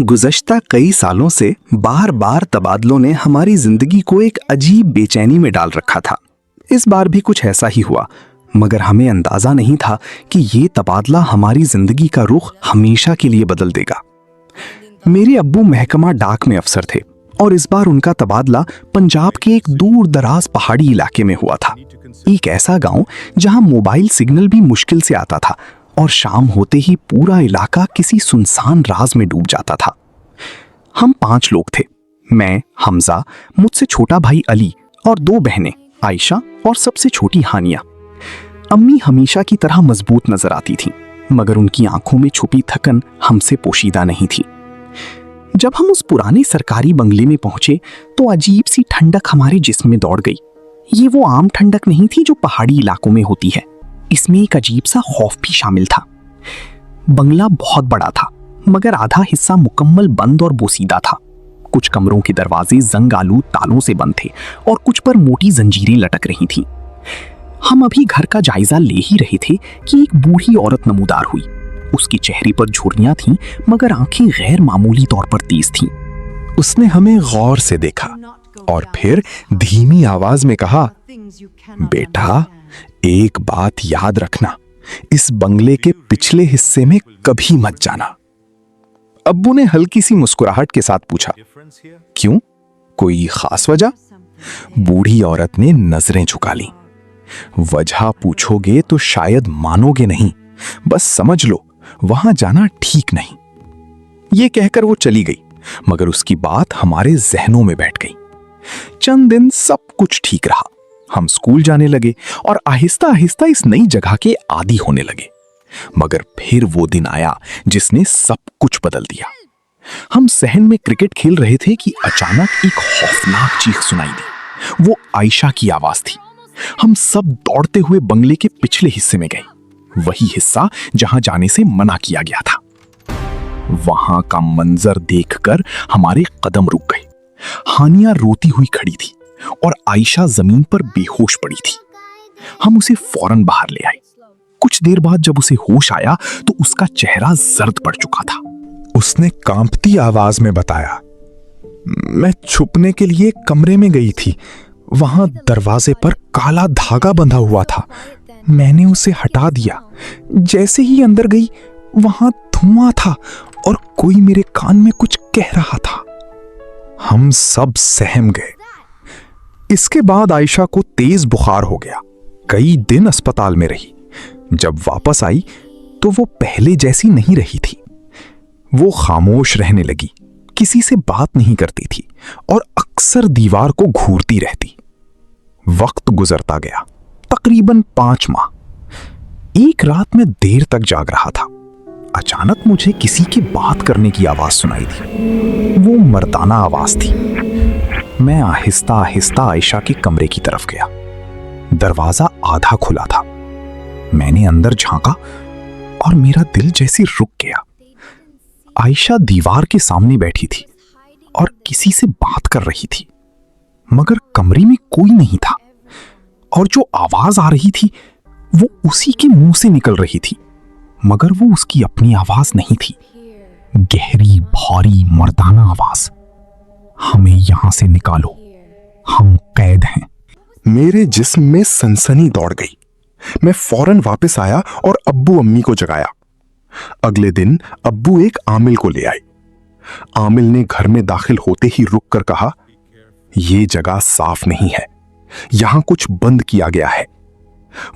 गुज़श्ता कई सालों से बार बार तबादलों ने हमारी जिंदगी को एक अजीब बेचैनी में डाल रखा था। इस बार भी कुछ ऐसा ही हुआ, मगर हमें अंदाजा नहीं था कि ये तबादला हमारी जिंदगी का रुख हमेशा के लिए बदल देगा। मेरे अब्बू महकमा डाक में अफसर थे और इस बार उनका तबादला पंजाब के एक दूर दराज पहाड़ी इलाके में हुआ था। एक ऐसा गांव जहां मोबाइल सिग्नल भी मुश्किल से आता था और शाम होते ही पूरा इलाका किसी सुनसान राज में डूब जाता था। हम 5 लोग थे, मैं, हमजा, मुझसे छोटा भाई अली और 2 बहनें, आयशा और सबसे छोटी हानिया। अम्मी हमेशा की तरह मजबूत नजर आती थीं, मगर उनकी आंखों में छुपी थकन हमसे पोशीदा नहीं थी। जब हम उस पुराने सरकारी बंगले में पहुंचे तो अजीब सी ठंडक हमारे जिस्म में दौड़ गई। ये वो आम ठंडक नहीं थी जो पहाड़ी इलाकों में होती है, इसमें एक अजीब सा खौफ भी शामिल था। बंगला बहुत बड़ा था, मगर आधा हिस्सा मुकम्मल बंद और बोसीदा था। कुछ कमरों के दरवाजे जंग आलूद तालों से बंद थे और कुछ पर मोटी जंजीरें लटक रही थीं। हम अभी घर का जायजा ले ही रहे थे कि एक बूढ़ी औरत नमूदार हुई। उसके चेहरे पर झुर्रियां थीं, मगर आंखें गैर मामूली तौर पर तेज थीं। उसने हमें गौर से देखा और फिर धीमी आवाज में कहा, बेटा, एक बात याद रखना, इस बंगले के पिछले हिस्से में कभी मत जाना। अब्बू ने हल्की सी मुस्कुराहट के साथ पूछा, क्यों, कोई खास वजह? बूढ़ी औरत ने नजरें झुका ली। वजह पूछोगे तो शायद मानोगे नहीं, बस समझ लो वहां जाना ठीक नहीं। ये कहकर वो चली गई, मगर उसकी बात हमारे जहनों में बैठ गई। चंद दिन सब कुछ ठीक रहा। हम स्कूल जाने लगे और आहिस्ता आहिस्ता इस नई जगह के आदी होने लगे। मगर फिर वो दिन आया जिसने सब कुछ बदल दिया। हम सहन में क्रिकेट खेल रहे थे कि अचानक एक खौफनाक चीख सुनाई दी। वो आयशा की आवाज थी। हम सब दौड़ते हुए बंगले के पिछले हिस्से में गए, वही हिस्सा जहां जाने से मना किया गया था। वहां का मंजर देखकर हमारे कदम रुक गए। हानिया रोती हुई खड़ी थी और आयशा जमीन पर बेहोश पड़ी थी। हम उसे फौरन बाहर ले आए। कुछ देर बाद जब उसे होश आया तो उसका चेहरा जर्द पड़ चुका था। उसने कांपती आवाज में बताया, मैं छुपने के लिए कमरे में गई थी। वहां दरवाजे पर काला धागा बंधा हुआ था। मैंने उसे हटा दिया। जैसे ही अंदर गई, वहां धुआं था और कोई मेरे कान में कुछ कह रहा था। हम सब सहम गए। इसके बाद आयशा को तेज बुखार हो गया। कई दिन अस्पताल में रही। जब वापस आई तो वो पहले जैसी नहीं रही थी। वो खामोश रहने लगी, किसी से बात नहीं करती थी और अक्सर दीवार को घूरती रहती। वक्त गुजरता गया, तकरीबन 5 माह। एक रात में देर तक जाग रहा था। अचानक मुझे किसी की बात करने की आवाज सुनाई दी। वो मर्दाना आवाज थी। मैं आहिस्ता आहिस्ता आयशा के कमरे की तरफ गया। दरवाजा आधा खुला था। मैंने अंदर झांका और मेरा दिल जैसे रुक गया। आयशा दीवार के सामने बैठी थी और किसी से बात कर रही थी, मगर कमरे में कोई नहीं था और जो आवाज आ रही थी वो उसी के मुंह से निकल रही थी, मगर वो उसकी अपनी आवाज नहीं थी। गहरी, भारी, मर्दाना आवाज, हमें यहां से निकालो, हम कैद हैं। मेरे जिस्म में सनसनी दौड़ गई। मैं फौरन वापस आया और अब्बू अम्मी को जगाया। अगले दिन अब्बू एक आमिल को ले आए। आमिल ने घर में दाखिल होते ही रुक कर कहा, यह जगह साफ नहीं है, यहां कुछ बंद किया गया है।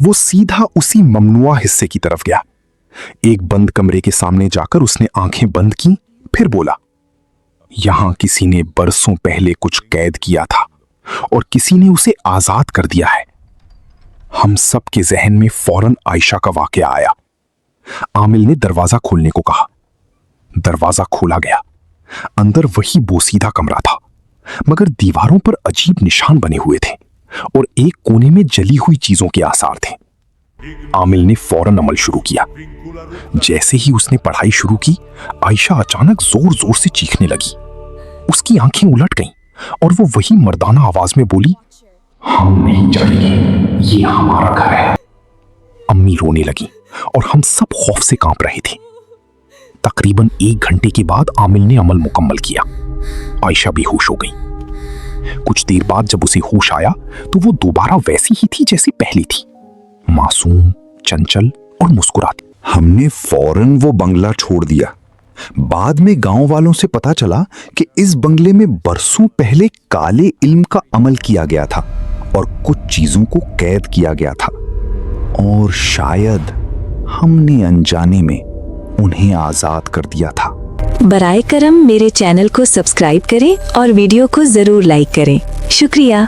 वो सीधा उसी ममनुआ हिस्से की तरफ गया। एक बंद कमरे के सामने जाकर उसने आंखें बंद की, फिर बोला, यहां किसी ने बरसों पहले कुछ कैद किया था और किसी ने उसे आजाद कर दिया है। हम सब के जहन में फौरन आयशा का वाकया आया। आमिल ने दरवाजा खोलने को कहा। दरवाजा खोला गया। अंदर वही बोसीदा कमरा था, मगर दीवारों पर अजीब निशान बने हुए थे और एक कोने में जली हुई चीजों के आसार थे। आमिल ने फौरन अमल शुरू किया। जैसे ही उसने पढ़ाई शुरू की, आयशा अचानक जोर जोर से चीखने लगी। उसकी आंखें उलट गईं और वो वही मर्दाना आवाज में बोली, हम नहीं जाएंगे, ये हमारा घर है। अम्मी रोने लगी और हम सब खौफ से कांप रहे थे। तकरीबन 1 घंटे के बाद आमिल ने अमल मुकम्मल किया। आयशा बेहोश हो गई। कुछ देर बाद जब उसे होश आया तो वो दोबारा वैसी ही थी जैसी पहले थी, मासूम, चंचल और मुस्कुराती। हमने फौरन वो बंगला छोड़ दिया। बाद में गांव वालों से पता चला कि इस बंगले में बरसों पहले काले इल्म का अमल किया गया था और कुछ चीजों को कैद किया गया था, और शायद हमने अनजाने में उन्हें आजाद कर दिया था। बराए करम मेरे चैनल को सब्सक्राइब करें और वीडियो को जरूर लाइक करें। शुक्रिया।